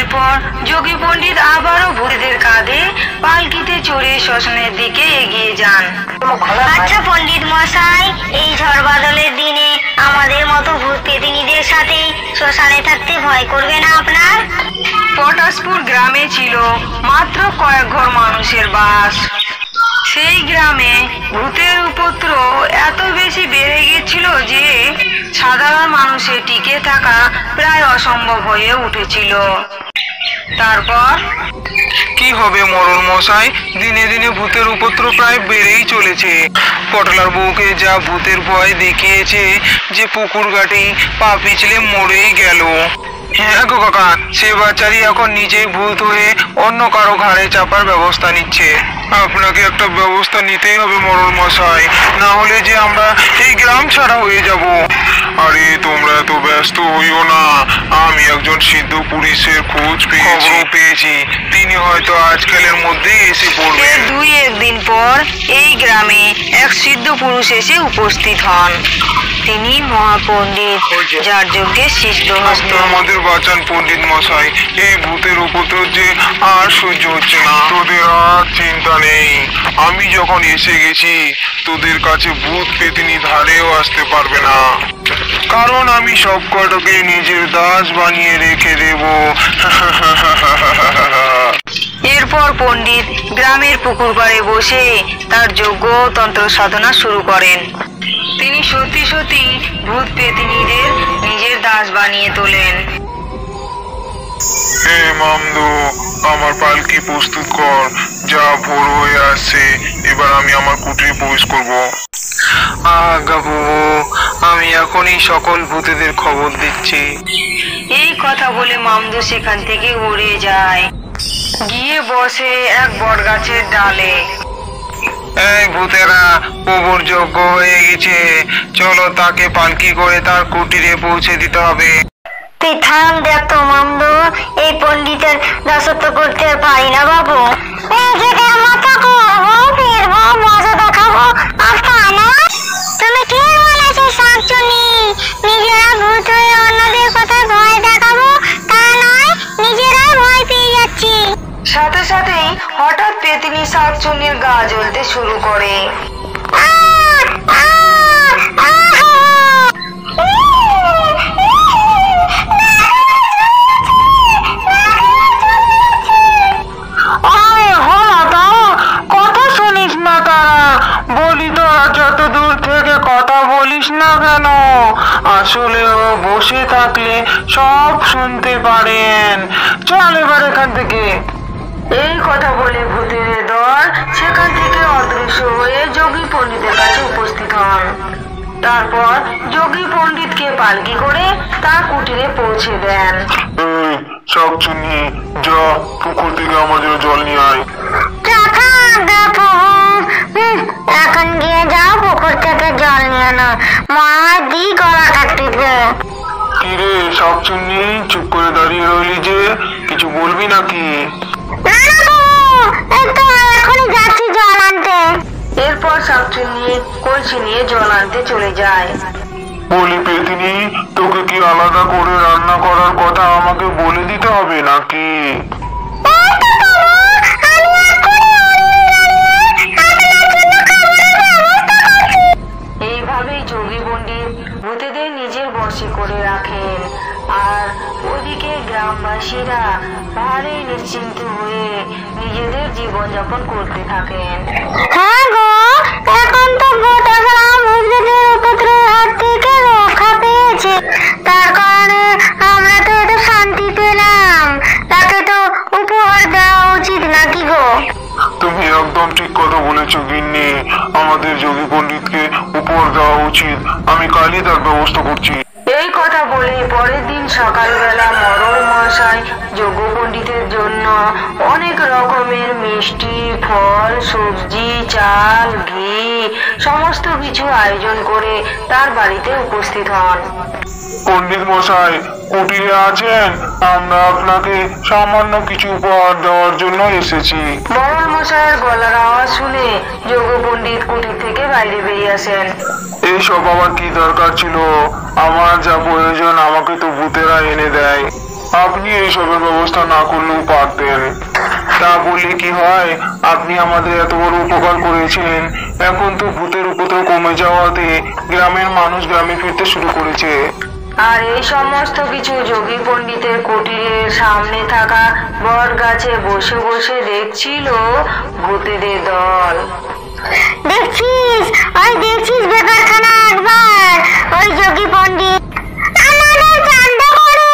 এরপর যোগী পণ্ডিত আবারও ভূতেদের কাঁধে পালকিতে চড়ে শ্মশানের দিকে এগিয়ে যান। আচ্ছা পণ্ডিত মশাই, এই ঝড় বাদলের দিনে আমাদের মতো ভূত পেতিনীদের সাথে শ্মশানে থাকতে ভয় করবে না আপনার? পটাশপুর গ্রামে ছিল মাত্র কয়েক ঘর মানুষের বাস। সেই গ্রামে ভূতের উপদ্রব এত বেশি বেড়ে গেছিল যে সাধারণ মানুষের টিকে থাকা প্রায় অসম্ভব হয়ে উঠেছিল। তারপর কি হবে মরণ মশাই, দিনে দিনে ভূতের উপদ্রব প্রায় বেড়েই চলেছে। পটলার বউকে যা ভূতের ভয় দেখিয়েছে যে পুকুর ঘাটে পা পিছলে মরেই গেল। হ্যাঁ গো কাকা, সে বাচ্চারই এখন নিজেই ভূত হয়ে অন্য কারো ঘাড়ে চাপার ব্যবস্থা নিচ্ছে। আপনাকে একটা ব্যবস্থা নিতেই হবে মরণ মশাই, না হলে যে আমরা এই গ্রাম ছাড়া হয়ে যাব। আরে তোমরা এত ব্যস্ত হইও না, আমি একজন সিদ্ধ পুরুষের খোঁজ পেয়েছি। তিনি হয়তো আজকালের মধ্যেই এসে পড়বেন। দুই একদিন পর এই গ্রামে এক সিদ্ধ পুরুষ এসে উপস্থিত হন। তিনি মহাপণ্ডিত, যার যজ্ঞে শিষ্ট হস্ত। আমাদের বাঁচান পণ্ডিত মশাই, এই ভূতের উপদ্রব যে আর সহ্য হচ্ছে না। তোদের আর চিন্তা নেই, আমি যখন এসে গেছি তোদের কাছে ভূত পেতিনি ধারেও আসতে পারবে না, কারণ আমি সব কটাকে নিজের দাস বানিয়ে রেখে দেব। এরপর পণ্ডিত গ্রামের পুকুর পাড়ে বসে তার যজ্ঞ তন্ত্র সাধনা শুরু করেন। তিনি সত্যি সত্যি ভূত পেতিনীদের নিজের দাস বানিয়ে তোলেন। হে মামদো, আমার পালকি প্রস্তুত কর, যা ভোর হয়ে আসছে, এবার আমি আমার কুটিরে প্রবেশ করব। আজ্ঞা প্রভু, আমি এখনই সকল ভূতেদের খবর দিচ্ছি। এই কথা বলে মামদো সেখান থেকে উড়ে যায়, গিয়ে বসে এক বট গাছের ডালে। এই ভূতেরা, প্রভুর যজ্ঞ হয়ে গেছে, চলো তাকে পালকি করে তার কুটিরে পৌঁছে দিতে হবে। তুই থাম, দেখ তো মামদো, এই পণ্ডিতের দাসত্ব করতে আর পারি না বাবু। মজা দেখাবো তুমি ঠিক বলেছো শাকচুন্নি, নিজেরা ভূত হয়ে অন্যদের কথা ভয় দেখাবো তা নয়, নিজেরাই ভয় পেয়ে যাচ্ছি। সাথে সাথেই হঠাৎ পেতিনী শাকচুন্নির গা জ্বলতে শুরু করে। কথা শুনিস না তারা, বলি তোরা যত দূর থেকে কথা বলিস না কেন, আসলে ও বসে থাকলে সব শুনতে পারেন। চল এবার এখান থেকে। এই কথা বলে ভূতের দল সেখান থেকে অদৃশ্য হয়ে যোগী পণ্ডিতের কাছে উপস্থিত হন। তারপর যোগী পণ্ডিতকে পালকি করে তার কুটিরে পৌঁছে দেন। শাকচুন্নি, যা পুকুর থেকে আমার জন্য জল নিয়ে আয়। এখন গিয়ে যাও পুকুর থেকে জল নিয়ে না, মা দি গলা কাটতেছে। কিরে শাকচুন্নি, চুপ করে দাঁড়িয়ে রইলি যে, কিছু বলবি নাকি? এখনই যাচ্ছি জল আনতে। এরপর শাকচুন্নি কলসি নিয়ে জল আনতে চলে যায়। বলি পেতিনি, তোকে কি আলাদা করে রান্না করার কথা আমাকে বলে দিতে হবে নাকি? এইভাবেই যোগী পণ্ডিত ভূতেদের নিজের বশে করে রাখেন, আর ওদিকে গ্রামবাসীরা ভারী নিশ্চিন্ত হয়ে নিজেদের জীবনযাপন করতে থাকেন। হ্যাঁ গো, এখন তো গোটা গ্রাম ভূতেদের উপদ্রবের হাত থেকে রক্ষা পেয়েছে, তার কারণে আমরা তো একটু শান্তি পেলাম। তাকে তো উপহার দেওয়া উচিত নাকি গো? তুমি একদম ঠিক কথা বলেছো গিন্নি, আমাদের যোগী পণ্ডিতকে উপহার দেওয়া উচিত। আমি কালই তার ব্যবস্থা করছি। এই কথা বলে পরের দিন সকালবেলা মরণ মশাই যোগ্য পণ্ডিতের জন্য অনেক রকমের মিষ্টি, ফল, সবজি, চাল, ঘি সমস্ত কিছু আয়োজন করে তার বাড়িতে উপস্থিত হন। পণ্ডিত মশাই কুটিরে আছেন? আমরা আপনাকে সামান্য কিছু উপহার দেওয়ার জন্য এসেছি। মরণ মশাইয়ের গলার আওয়াজ শুনে যোগ্য পণ্ডিত কুটির থেকে বাইরে বেরিয়ে আসেন। এইসব আবার কি দরকার ছিল? আমার যা প্রয়োজন আমাকে তো ভূতেরা এনে দেয়। আপনি এইসবের ব্যবস্থা না করলেও পারতেন। তা বলে কি হয়, আপনি আমাদের এত বড় উপকার করেছিলেন। এখন তো ভূতের উপদ্রব কমে যাওয়াতে গ্রামের মানুষ গ্রামে ফিরতে শুরু করেছে। আর এই সমস্ত কিছু যোগী পণ্ডিতের কুটিরের সামনে থাকা বট গাছে বসে বসে দেখছিল ভূতেদের দল। দেখছিস ব্যাপারখানা একবার। ওই যোগী পণ্ডিত আমাদের চাঁদ করে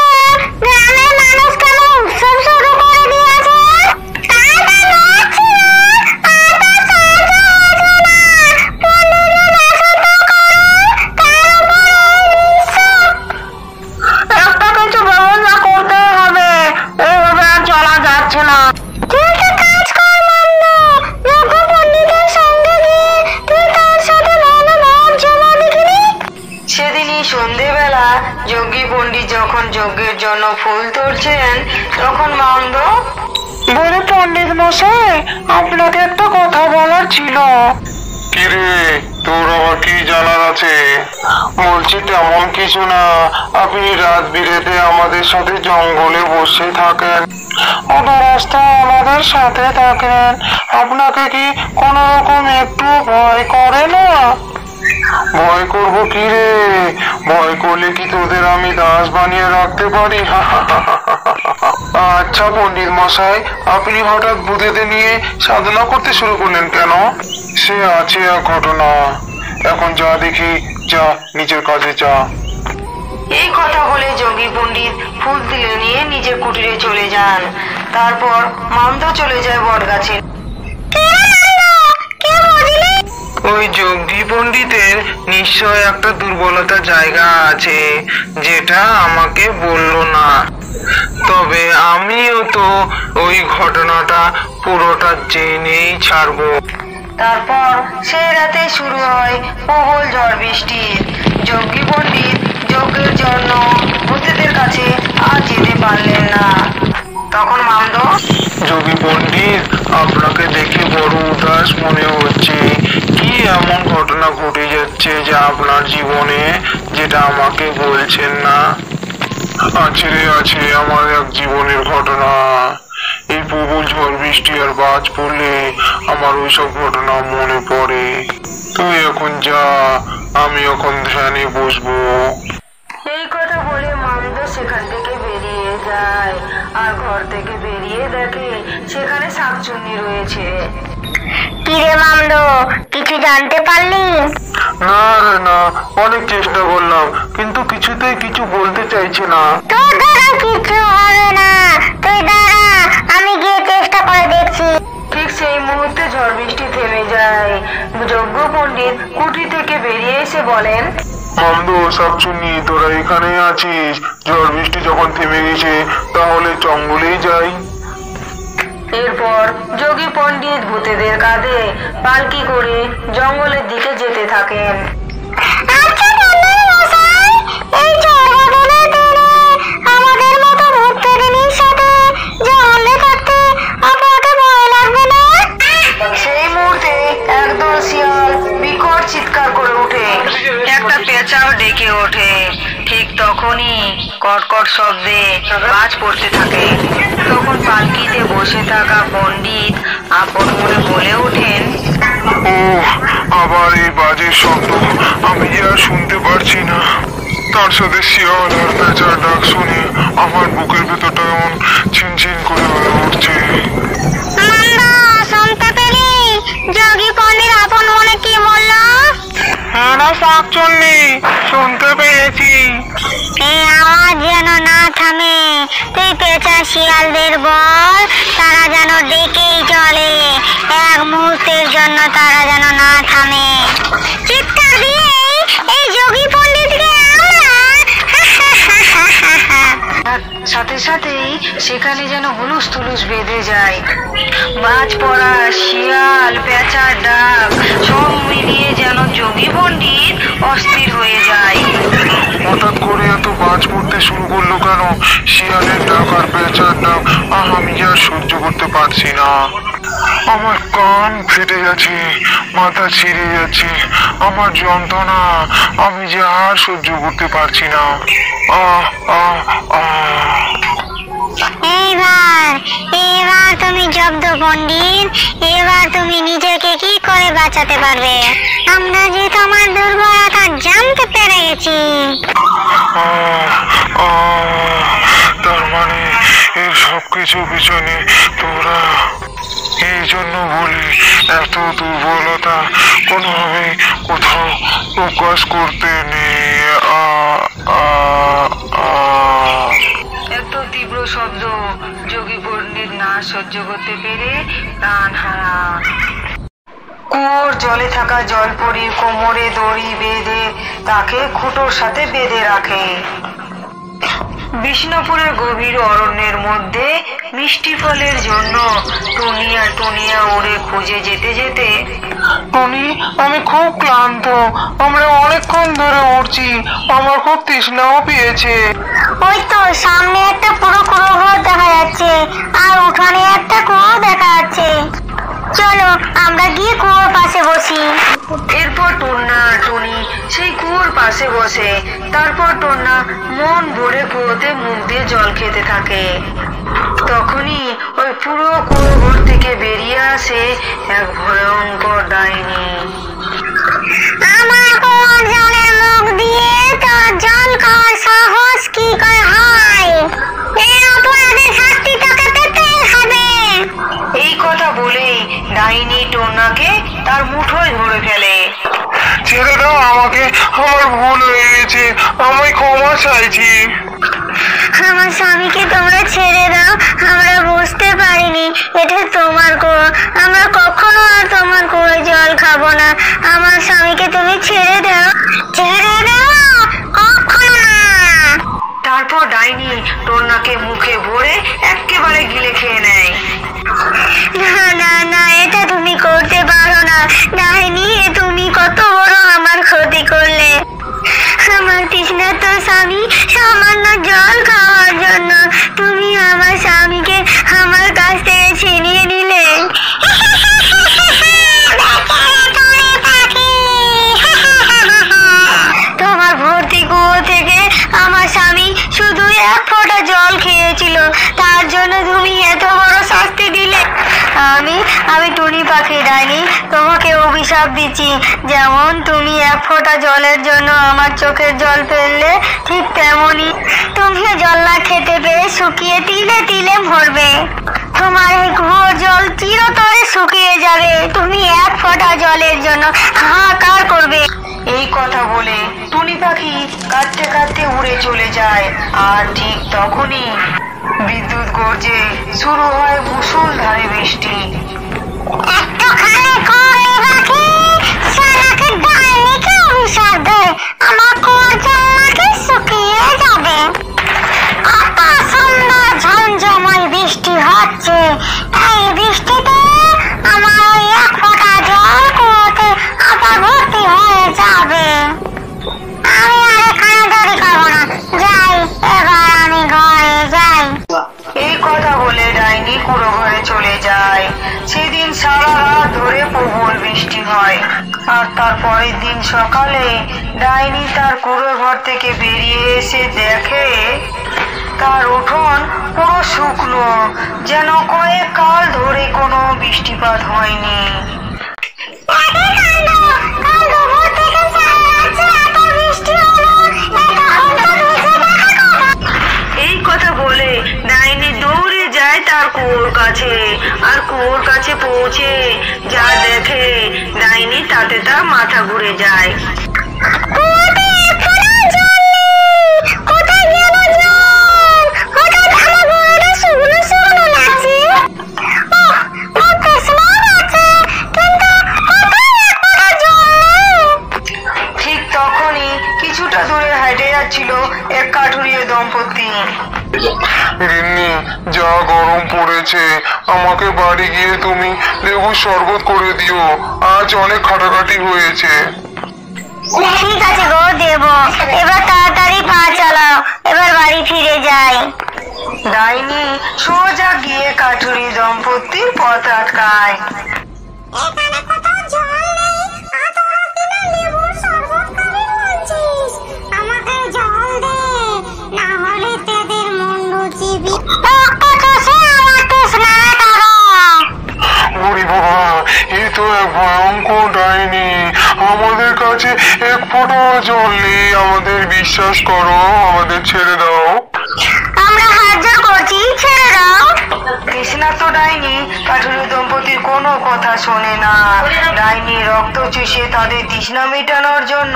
গ্রামের মানুষ কেন উৎসব শুরু করে দিয়েছে। একটা কিছু ব্যবস্থা করতে হবে, এইভাবে আর চলা যাচ্ছে না। সেদিনই সন্ধেবেলা যোগী পণ্ডিত যখন যজ্ঞের জন্য ফুল তুলছেন, তখন মামদ বলে, পণ্ডিত মশাই, আপনাকে একটা কথা বলার ছিল। কিরে, তোর আবার কি জানার আছে? বলছি তেমন কিছু না। আপনি রাত বিরেতে আমাদের সাথে জঙ্গলে বসে থাকেন, অধরাস্ত আমাদের সাথে থাকেন। আপনাকে কি কোন রকম একটু ভয় করে না? ভয় করবো কি রে? ভয় করলে কি তোদের আমি দাস বানিয়ে রাখতে পারি? আচ্ছা পণ্ডিত মশাই, আপনি হঠাৎ ভূতেদের নিয়ে সাধনা করতে শুরু করলেন কেন? সে আছে এক ঘটনা। এখন যা দেখি, যা নিজের কাজে যা। এই কথা বলে যোগী পণ্ডিত ফুল তুলে নিয়ে নিজের কুটিরে চলে যান। তারপর মামদ চলে যায় বট গাছে। ওই যোগী পণ্ডিতের নিশ্চয় একটা দুর্বলতা জায়গা আছে, যেটা আমাকে বললো না। তবে আমিও তো ওই ঘটনাটা পুরোটা জেনেই ছাড়বো। তারপর সেই রাতে শুরু হয় প্রবল ঝড় বৃষ্টি। যোগী পণ্ডিত যজ্ঞের জন্য ভূতেদের কাছে আর যেতে পারলেন না। তখন মামদ, যোগী পণ্ডিত, আপনাকে দেখে বড় উদাস মনে হচ্ছে। কি এমন ঘটনা ঘটে যাচ্ছে যা আপনার জীবনে, যেটা আমাকে বলছেন না? আছে রে, আছে আমার এক জীবনের ঘটনা। এই প্রবল ঝড় বৃষ্টি আর বাজ পড়লে আমার ওইসব ঘটনা মনে পড়ে। তুই এখন যা, আমি এখন ধ্যানে বসবো। এই কথা বলে মামদ সেখান থেকে বেরিয়ে যায়, আর ঘর থেকে বেরিয়ে দেখে সেখানে শাকচুন্নি রয়েছে। কিরে মামদ, কিছু জানতে পারলি? না রে না, অনেক চেষ্টা করলাম, কিন্তু কিছুতেই কিছু বলতে চাইছে না। তোর দ্বারা কিছু হবে না, তুই দাঁড়া, আমি গিয়ে চেষ্টা করে দেখছি। ঠিক সেই মুহূর্তে ঝড় বৃষ্টি থেমে যায়। যজ্ঞ পণ্ডিত কুটি থেকে বেরিয়ে এসে বলেন, মামদ, শাকচুন্নি, তোরা এখানে আছিস? ঝড় বৃষ্টি যখন থেমে গেছে, তাহলে জঙ্গলেই যাই। এরপর যোগী পণ্ডিত ভূতেদের কাঁধে পালকি করে জঙ্গলের দিকে যেতে থাকেন। আচ্ছা মশাই, এই ঝড় দিনে আমাদের মতো ভূতপ্রেমীর সাথে জঙ্গলে থাকতে আপনাকে ভয় লাগবে না? সেই মুহূর্তে একদল শিয়াল বিকট চিৎকার করে ওঠে। একটা পেঁচাও ডেকে ওঠে। ঠিক তখনই কটকট শব্দে বাজ পড়তে থাকে। তখন পালকিতে বসে থাকা পণ্ডিত আপন মনে বলে ওঠেন, ও আবার এই বাজের শব্দ, আমি যে আর শুনতে পারছি না। তার সাথে শিয়াল আর পেঁচার ডাক শুনে আমার বুকের ভেতরটা এমন ছিনছিন করে উঠছে। শুনতে পেলি যোগী পণ্ডিত আপন মনে কি বলল? হ্যাঁ রে শাকচুন্নি, শুনতে পেয়েছি। এই আওয়াজ যেন না থামে। তুই পেঁচা শিয়ালদের বল, তারা যেন ডেকেই চলে। এক মুহূর্তের জন্য তারা যেন না থামে। চিৎকার দিয়ে এই যোগী পণ্ডিতকে সাথে সাথেই সেখানে যেন হুলুস তুলুস বেঁধে যায়। বাজ পড়া, শিয়াল, পেঁচার ডাক সব মিলিয়ে যেন যোগী পণ্ডিত অস্থির হয়ে যায়। হঠাৎ করে এত বাজ পড়তে শুরু করলো কেন? শিয়ালের ডাক আর পেঁচার ডাক আমি আর সহ্য করতে পারছি না। আমার কান ফেটে যাচ্ছে, মাথা ছিঁড়ে যাচ্ছে, আমার যন্ত্রণা আমি যে আর সহ্য করতে পারছি না। আহ আহ আহ পণ্ডিত, এবার তুমি নিজেকে কি করে বাঁচাতে পারবে? আমরা যে তোমার দুর্বলতা জানতে পেরে গেছি। তার মানে এই সবকিছু পিছনে তোরা। এই জন্য বলি এত দুর্বলতা কোনোভাবে কোথাও প্রকাশ করতে নেই। এত তীব্র শব্দ যোগী পণ্ডিত না সহ্য করতে পেরে প্রাণ হারান। কুয়োর জলে থাকা জলপরীর কোমরে দড়ি বেঁধে তাকে খুঁটোর সাথে বেঁধে রাখে। বিষ্ণুপুরের গভীর অরণ্যের মধ্যে মিষ্টি ফলের জন্য টুনিয়া উড়ে খুঁজে যেতে যেতে, টনি, আমি খুব ক্লান্ত, আমরা অনেকক্ষণ ধরে উঠছি, আমার খুব তৃষ্ণাও পেয়েছে। ওই তো সামনে একটা পুরো কুয়ো ঘর দেখা যাচ্ছে, আর উঠানে একটা কুয়ো দেখা যাচ্ছে। চলো আমরা গিয়ে কুয়োর পাশে বসি। এরপর টুনি সেই কুয়োর পাশে বসে। তারপর টন্না মন ভরে কুয়োতে মুখ দিয়ে জল খেতে থাকে। তখনই ওই পুরো কুয়ো ঘর থেকে বেরিয়ে আসে এক ভয়ঙ্কর ডাইনি। আমার কুয়োর জলের মুখ দিয়ে তোর জল খাওয়ার সাহস কি করে হয়? এই অপরাধের শাস্তি তোকে পেতেই হবে। এই কথা বলেই ডাইনি টন্নাকে তার মুঠোয় ধরে ফেলে। ছেড়ে দাও আমাকে, আমার ভুল হয়ে গেছে, আমি ক্ষমা চাইছি। আমার স্বামীকে তোমরা ছেড়ে দাও, আমরা বুঝতে পারিনি এটা তোমার কুয়ো, আমরা কখনো আর তোমার কুয়োয় জল খাবো না। আমার স্বামীকে তুমি ছেড়ে দাও, ছেড়ে দাও, কখনো না। তারপর ডাইনি টন্নাকে মুখে ভরে একেবারে গিলে খেয়ে নেয়। না না না, এটা তুমি করতে পারো না ডাইনি, তুমি কত বড় আমার ক্ষতি করলে। আমার তৃষ্ণার্ত স্বামী সামান্য জল খাওয়ার জন্য তুমি আমার স্বামীকে আমার কাছ থেকে ছিনিয়ে নিলে। তোমার ভর্তি কুয়ো থেকে আমার স্বামী শুধু এক ফোঁটা জল খেয়েছিল, তার জন্য তুমি এত বড় শাস্তি দিলে। আমি টুনি পাখি ডাইনি, তোমাকে অভিশাপ দিচ্ছি। যেমন তুমি এক ফোঁটা জলের জন্য আমার চোখের জল ফেললে, ঠিক তেমনি তুমিও জল না খেতে পেয়ে শুকিয়ে তিলে তিলে মরবে। তোমার এই কুয়োর জল চিরতরে শুকিয়ে যাবে, তুমি এক ফোঁটা জলের জন্য হাহাকার করবে। এই কথা বলে টুনি পাখি কাঁদতে কাঁদতে উড়ে চলে যায়। আর ঠিক তখনই বিদ্যুৎ গর্জে শুরু হয় মুষলধারে বৃষ্টি। একটুখানি করে রাখি, শালাকে ডাইনিকে অভিশাপ দেয়, আমার কুয়োর জল নাকি শুকিয়ে যাবে। কত সুন্দর ঝমঝমাই বৃষ্টি হচ্ছে, এই বৃষ্টিতে আমার ওই এক ফোঁটা জল কুয়োতে আবার ভর্তি হয়ে যাবে। আমি আর এখানে দেরি করবো না, যাই, এবার আমি ঘরে যাই। এই কথা বলে ডাইনি কুড়ো ঘরে চলে যায়। সেদিন সারা রাত ধরে প্রবল বৃষ্টি হয়। আর তার পরের দিন সকালে ডাইনি তার কুড়ো ঘর থেকে বেরিয়ে এসে দেখে তার উঠোন পুরো শুকনো, যেন কয়েক কাল ধরে কোনো বৃষ্টিপাত হয়নি। এই কথা বলে ডাইনি দৌড়ে যায় তার কুয়োর কাছে। আর কুয়োর কাছে পৌঁছে যা দেখে ডাইনি তাতে তার মাথা ঘুরে যায়। ঠিক তখনই কিছুটা দূরে হেঁটে যাচ্ছিল এক কাঠুরিয়া দম্পতি। গিন্নি, যা গরম পড়েছে, আমাকে বাড়ি গিয়ে তুমি লেবুর শরবত করে দিও, আজ অনেক খাটাখাটি হয়েছে। ঠিক আছে গো, দেবো। এবার তাড়াতাড়ি পা চালাও, এবার বাড়ি ফিরে যাই। ডাইনি সোজা গিয়ে কাঠুরি দম্পতির পথ আটকায়। এখানে কোথাও জল নেই, আর তোরা কিনা লেবুর শরবত খাবি বলছিস? আমাকে জল দে, না হলে তোদের মুন্ডু চিবি রক্ত চষে আমার তৃষ্ণা মেটাবো। বিশ্বাস করো, আমাদের ছেড়ে দাও। আমরা হাত জোড় করছি, ছেড়ে দাও। তৃষ্ণার্ত ডাইনি কাঠুরে দম্পতির কোনো কথা শোনে না। ডাইনি রক্ত চুষে তাদের তৃষ্ণা মেটানোর জন্য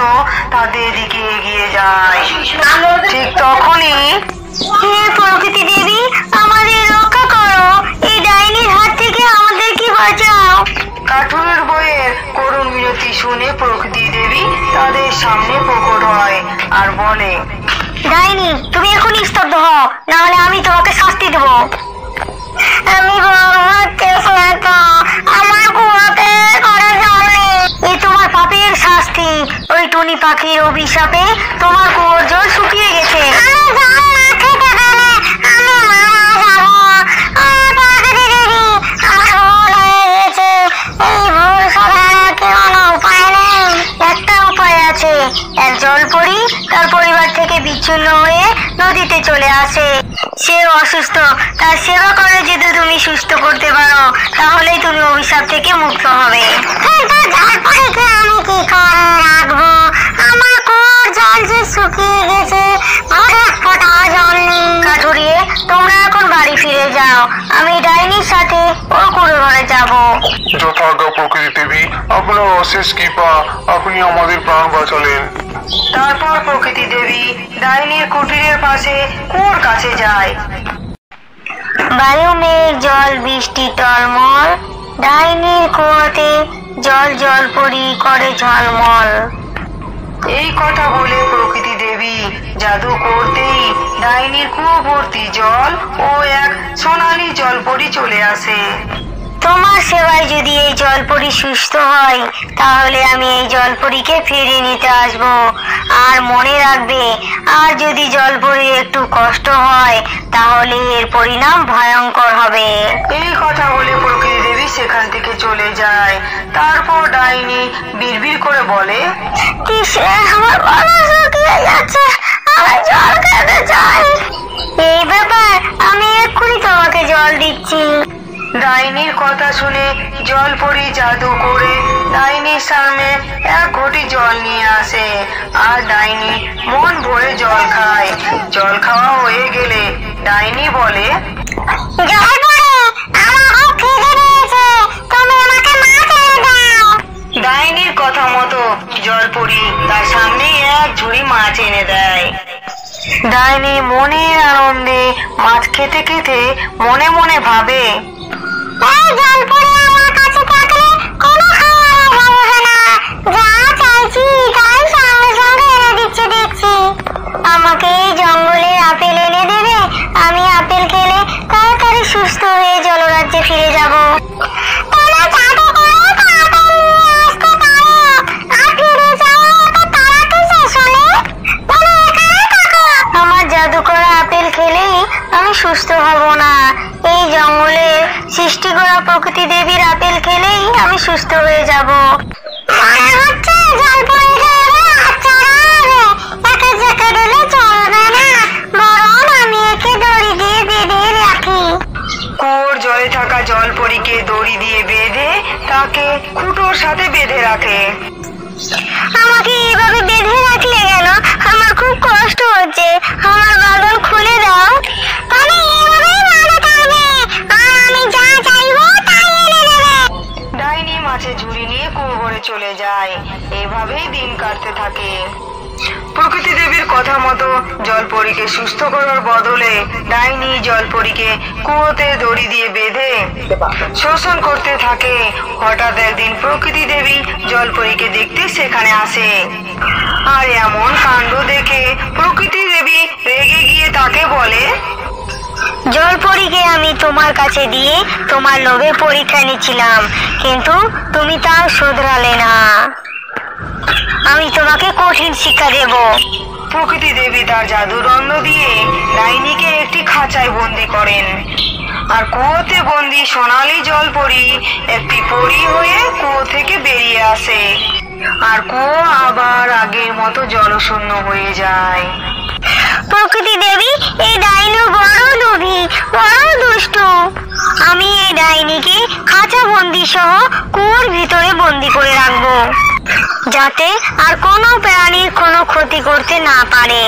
তাদের দিকে এগিয়ে যায়। ঠিক তখনই হে প্রকৃতি দেবী, আমাদের রক্ষা করো, এই ডাইনির হাত থেকে আমাদেরকে বাঁচাও। কাঠুরের বইয়ের করুণ মিনতি শুনে প্রকৃতি দেবী তাদের সামনে প্রকট হয় আর বলে, ডাইনি, তুমি এখন স্তব্ধ হও, না হলে আমি তোমাকে শাস্তি দেব। আমি আমার কুয়াতে করা জল, এ তোমার পাপের শাস্তি। ওই টুনি পাখির অভিশাপে তোমার কুয়োর জল শুকিয়ে গেছে। একটা উপায় আছে, এক জলপরি তার পরিবার থেকে বিচ্ছিন্ন হয়ে নদীতে চলে আসে। সে অসুস্থ, তার সেবা করে যদি তুমি সুস্থ করতে পারো তাহলেই তুমি অভিশাপ থেকে মুক্ত হবে। আমি কি করে রাখবো? আমার কুয়োর জল যে শুকিয়ে গেছে, এক ফোঁটাও জল নেই। কাঠুরিয়ে, তোমরা এখন বাড়ি ফিরে যাও, আমি ডাইনির সাথে ওর কুড়ে ঘরে যাবো। যথাজ্ঞা প্রকৃতি দেবী, আপনার অশেষ কৃপা, আপনি আমাদের প্রাণ বাঁচালেন। তারপর প্রকৃতি দেবী ডাইনির কুটিরের পাশে কুয়োর কাছে যায়। বায়ু মেঘ জল বৃষ্টি টলমল, ডাইনির কুয়োতে জল জল পরি করে ঝলমল। এই কথা বলে প্রকৃতি দেবী জাদু করতেই ডাইনির কুয়ো ভর্তি জল ও এক সোনালী জলপরি চলে আসে। তোমার সেবায় যদি এই জলপরি সুস্থ হয় তাহলে আমি এই জলপরিকে ফিরিয়ে নিতে আসবো। আর মনে রাখবে, আর যদি জলপরির একটু কষ্ট হয় তাহলে এর পরিণাম ভয়ঙ্কর হবে। এই কথা বলে প্রকৃতি দেবী সেখান থেকে চলে যায়। তারপর ডাইনি বিড়বিড় করে বলে, আমার গলা শুকিয়ে যাচ্ছে, আমি জল খেতে চাই। এই ব্যাপার, আমি এক্ষুনি তোমাকে জল দিচ্ছি। ডাইনির কথা শুনে জলপরি জাদু করে ডাইনির সামনে এক ঘটি জল নিয়ে আসে আর ডাইনি মন ভরে জল খায়। জল খাওয়া হয়ে গেলে ডাইনি বলে, ডাইনির কথা মতো জলপরি তার সামনে এক ঝুড়ি মাছ এনে দেয়। ডাইনি মনের আনন্দে মাছ খেতে খেতে মনে মনে ভাবে, আমাকে এই জঙ্গলে আপেল এনে দেবে, আমি আপেল খেলে তাড়াতাড়ি সুস্থ হয়ে জলরাজ্যে ফিরে যাব। আমার জাদু করা আপেল খেলেই আমি সুস্থ হব না, এই জঙ্গলে সৃষ্টি করা প্রকৃতি দেবীর আপেল খেলেই আমি সুস্থ হয়ে যাব। কুয়োর জলে থাকা জলপরীকে দড়ি দিয়ে বেঁধে তাকে খুঁটোর সাথে বেঁধে রাখে। আমাকে এইভাবে বেঁধে রাখলে কেন? আমার খুব কষ্ট হচ্ছে, আমার বাঁধন খুলে দাও। ডাইনি মাছের ঝুড়ি নিয়ে কুয়ো ঘরে চলে যায়। এভাবেই দিন কাটতে থাকে। প্রকৃতি দেবীর কথা মতো জলপরীকে সুস্থ করার বদলে ডাইনি জলপরীকে কুয়োতে দড়ি দিয়ে বেঁধে শোষণ করতে থাকে। হঠাৎ একদিন প্রকৃতি দেবী জলপরীকে দেখতে সেখানে আসে আর এমন কাণ্ড দেখে প্রকৃতি দেবী রেগে গিয়ে তাকে বলে, জলপরীকে আমি তোমার কাছে দিয়ে তোমার লোভে পরীক্ষা নিচ্ছিলাম, কিন্তু তুমি তাও শোধরালে না। আমি তোমাকে কঠিন শিক্ষা দেব। প্রকৃতি দেবী তার জাদুদণ্ড দিয়ে ডাইনিকে একটি খাঁচায় বন্দি করেন আর কুয়োতে বন্দি সোনালী জলপরি একটি পরী হয়ে কুয়ো থেকে বেরিয়ে আসে আর কুয়ো আবার আগের মতো জলশূন্য হয়ে যায়। প্রকৃতি দেবী, এই ডাইনি বড় লোভী, বড় দুষ্টু। আমি এই ডাইনিকে খাঁচা বন্দি সহ কুয়োর ভিতরে বন্দি করে রাখবো। যাতে আর কোনো প্রাণীর কোনো ক্ষতি করতে না পারে।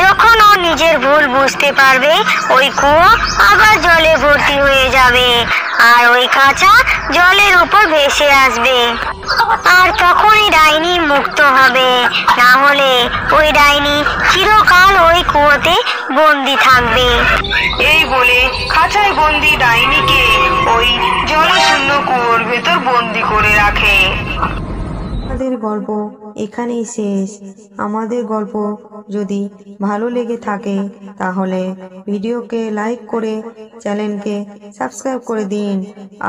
যখন ও নিজের ভুল বুঝতে পারবে, ওই কুয়ো আবার জলে ভর্তি হয়ে যাবে আর ওই কাঁচা জলের উপর ভেসে আসবে। আর তখনই ডাইনি মুক্ত হবে, না হলে ওই ডাইনি চিরকাল ওই কুয়োতে বন্দি থাকবে। এই বলে খাঁচায় বন্দি ডাইনিকে ওই জলশূন্য কুয়োর ভেতর বন্দি করে রাখে। আমাদের গল্প এখানেই শেষ। আমাদের গল্প যদি ভালো লেগে থাকে তাহলে ভিডিওকে লাইক করে চ্যানেলকে সাবস্ক্রাইব করে দিন।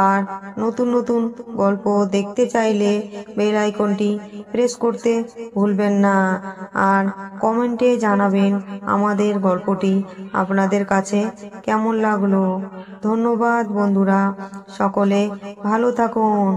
আর নতুন নতুন গল্প দেখতে চাইলে বেল আইকনটি প্রেস করতে ভুলবেন না। আর কমেন্টে জানাবেন আমাদের গল্পটি আপনাদের কাছে কেমন লাগলো। ধন্যবাদ বন্ধুরা, সকলে ভালো থাকুন।